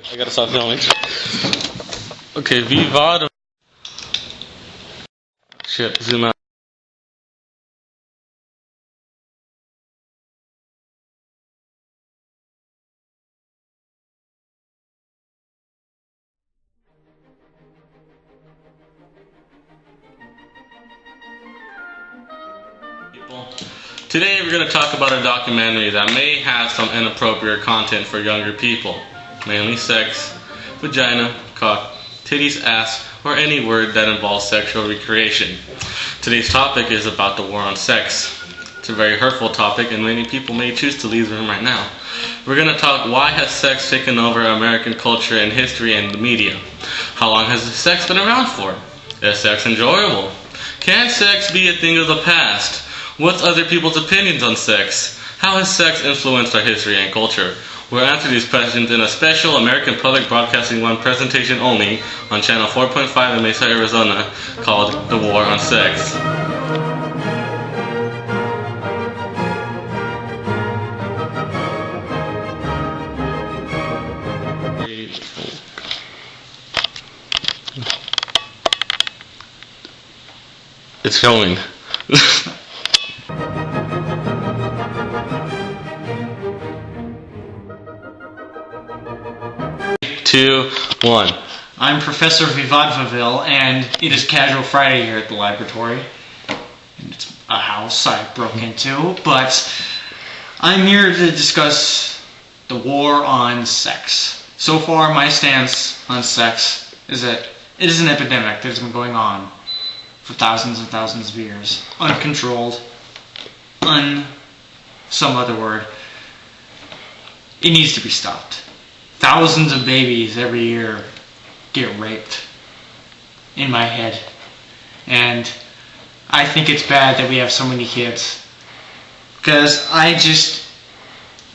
I gotta stop filming. Okay, VVOD. Shit, zoom out. Today we're going to talk about a documentary that may have some inappropriate content for younger people, mainly sex, vagina, cock, titties, ass, or any word that involves sexual recreation. Today's topic is about the war on sex. It's a very hurtful topic and many people may choose to leave the room right now. We're going to talk why has sex taken over American culture and history and the media? How long has sex been around for? Is sex enjoyable? Can sex be a thing of the past? What's other people's opinions on sex? How has sex influenced our history and culture? We'll answer these questions in a special American Public Broadcasting 1 presentation only on channel 4.5 in Mesa, Arizona, called The War on Sex. It's filming. 2, 1. I'm Professor Vivadvaville, and it is Casual Friday here at the laboratory. And it's a house I broke into, but I'm here to discuss the war on sex. So far, my stance on sex is that it is an epidemic that has been going on for thousands and thousands of years. Uncontrolled. Some other word. It needs to be stopped. Thousands of babies every year get raped in my head. And I think it's bad that we have so many kids. Because I just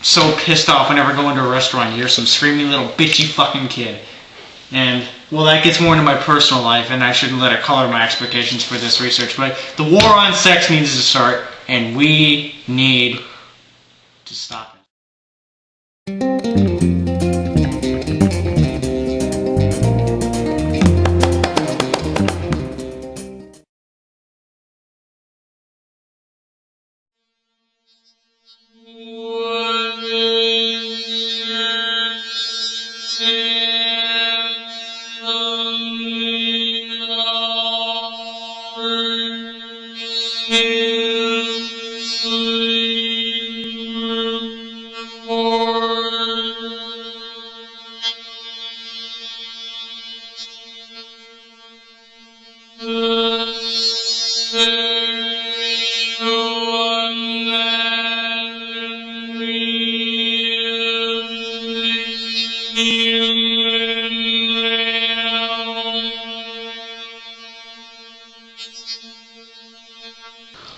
so pissed off whenever I go into a restaurant and hear some screaming little bitchy fucking kid. And, well, that gets more into my personal life, and I shouldn't let it color my expectations for this research. But the war on sex needs to start, and we need to stop it.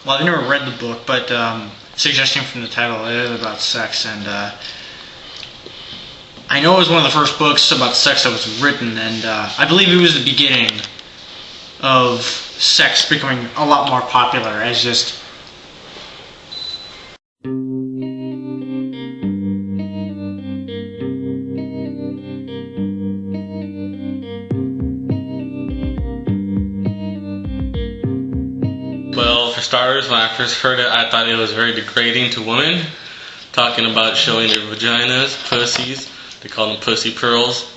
Well, I've never read the book, but suggesting from the title, it is about sex, and I know it was one of the first books about sex that was written, and I believe it was the beginning of sex becoming a lot more popular as just Well, for starters, when I first heard it, I thought it was very degrading to women. Talking about showing their vaginas, pussies. They call them pussy pearls.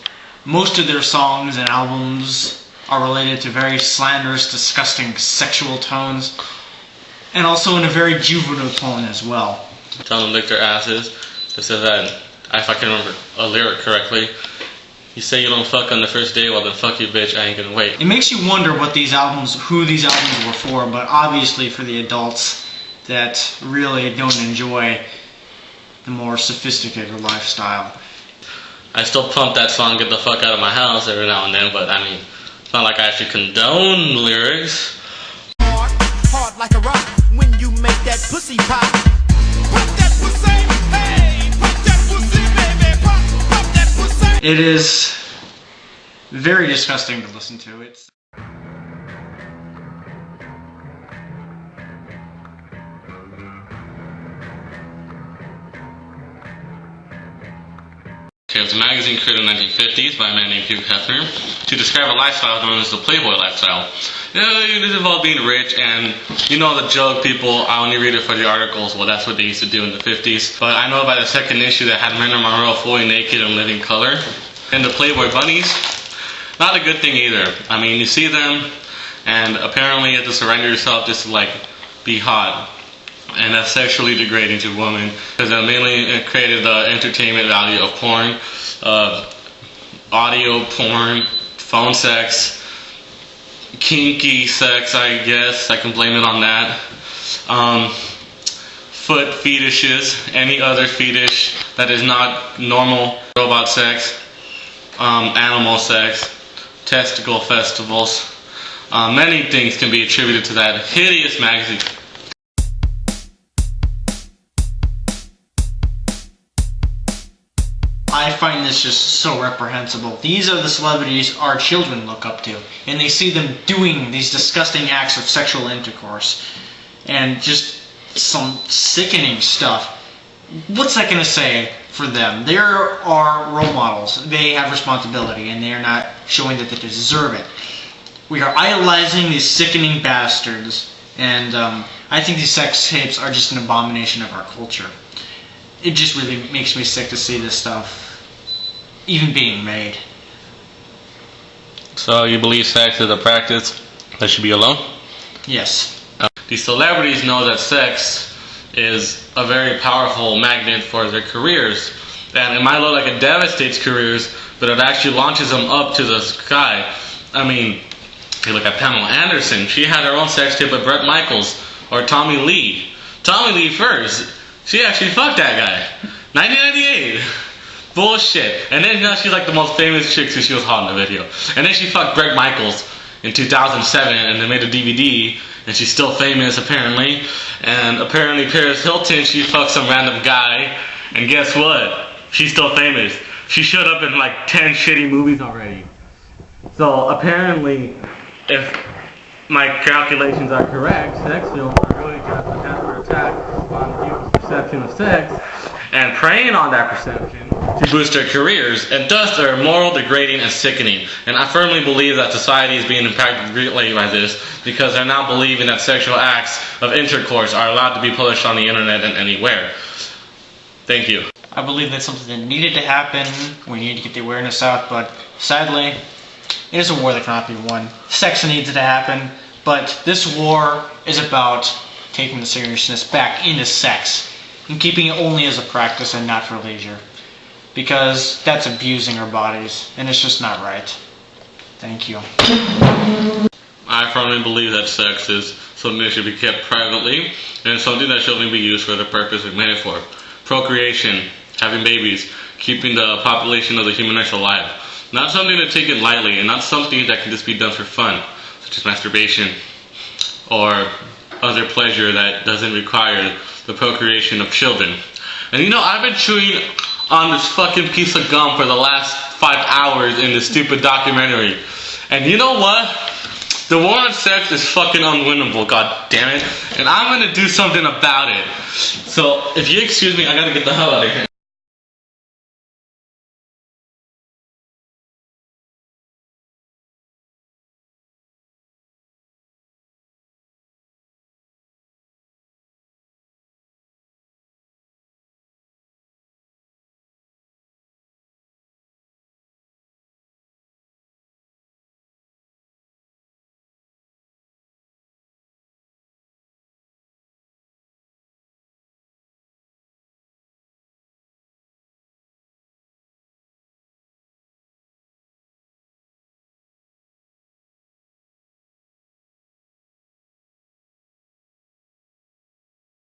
most of their songs and albums are related to very slanderous, disgusting sexual tones, and also in a very juvenile tone as well. Tell them to lick their asses. It says that, if I can remember a lyric correctly, you say you don't fuck on the first day, well then fuck you bitch, I ain't gonna wait. It makes you wonder who these albums were for, but obviously for the adults that really don't enjoy the more sophisticated lifestyle. I still pump that song, Get the Fuck Out of My House, every now and then, but I mean, it's not like I actually condone the lyrics. Hard like a rock when you make that pussy pop. Pop that pussy, hey, pop that pussy, baby, pop that pussy. It is very disgusting to listen to. It's It was a magazine created in the 1950s by a man named Hugh Hefner to describe a lifestyle known as the Playboy lifestyle. It involved being rich, and you know the joke, people, I only read it for the articles. Well, that's what they used to do in the 50s. But I know by the second issue that had Marilyn Monroe fully naked and living color. And the Playboy bunnies, not a good thing either. I mean, you see them, and apparently you have to surrender yourself just to, like, be hot. And that's sexually degrading to women, because it mainly created the entertainment value of porn, audio porn, phone sex, kinky sex, I guess. I can blame it on that. Foot fetishes, any other fetish that is not normal robot sex, animal sex, testicle festivals. Many things can be attributed to that hideous magazine. I find this just so reprehensible. These are the celebrities our children look up to, and they see them doing these disgusting acts of sexual intercourse and just some sickening stuff. What's that going to say for them? They are role models. They have responsibility, and they are not showing that they deserve it. We are idolizing these sickening bastards, and I think these sex tapes are just an abomination of our culture. It just really makes me sick to see this stuff even being made. So you believe sex is a practice that should be alone? Yes. These celebrities know that sex is a very powerful magnet for their careers, and it might look like it devastates careers, but it actually launches them up to the sky. I mean, you look at Pamela Anderson. She had her own sex tape with Bret Michaels, or Tommy Lee. Tommy Lee first. She actually fucked that guy. 1998. Bullshit. And then now she's like the most famous chick since she was hot in the video. And then she fucked Bret Michaels in 2007, and they made a DVD, and she's still famous apparently. And apparently Paris Hilton, she fucked some random guy, and guess what? She's still famous. She showed up in like 10 shitty movies already. So apparently, if my calculations are correct, sex films are really just a counterattack on people's perception of sex, and preying on that perception to boost their careers, and thus they're immoral, degrading, and sickening. And I firmly believe that society is being impacted greatly by this, because they're now believing that sexual acts of intercourse are allowed to be published on the internet and anywhere. Thank you. I believe that's something that needed to happen. We need to get the awareness out, but sadly, it is a war that cannot be won. Sex needs to happen, but this war is about taking the seriousness back into sex and keeping it only as a practice and not for leisure, because that's abusing our bodies, and it's just not right. Thank you. I firmly believe that sex is something that should be kept privately, and something that should only be used for the purpose it's made for. Procreation, having babies, keeping the population of the human race alive. Not something to take it lightly, and not something that can just be done for fun, such as masturbation or other pleasure that doesn't require the procreation of children. And you know, I've been chewing on this fucking piece of gum for the last 5 hours in this stupid documentary. And you know what? The war on sex is fucking unwinnable, god damn it. And I'm gonna do something about it. So, if you excuse me, I gotta get the hell out of here.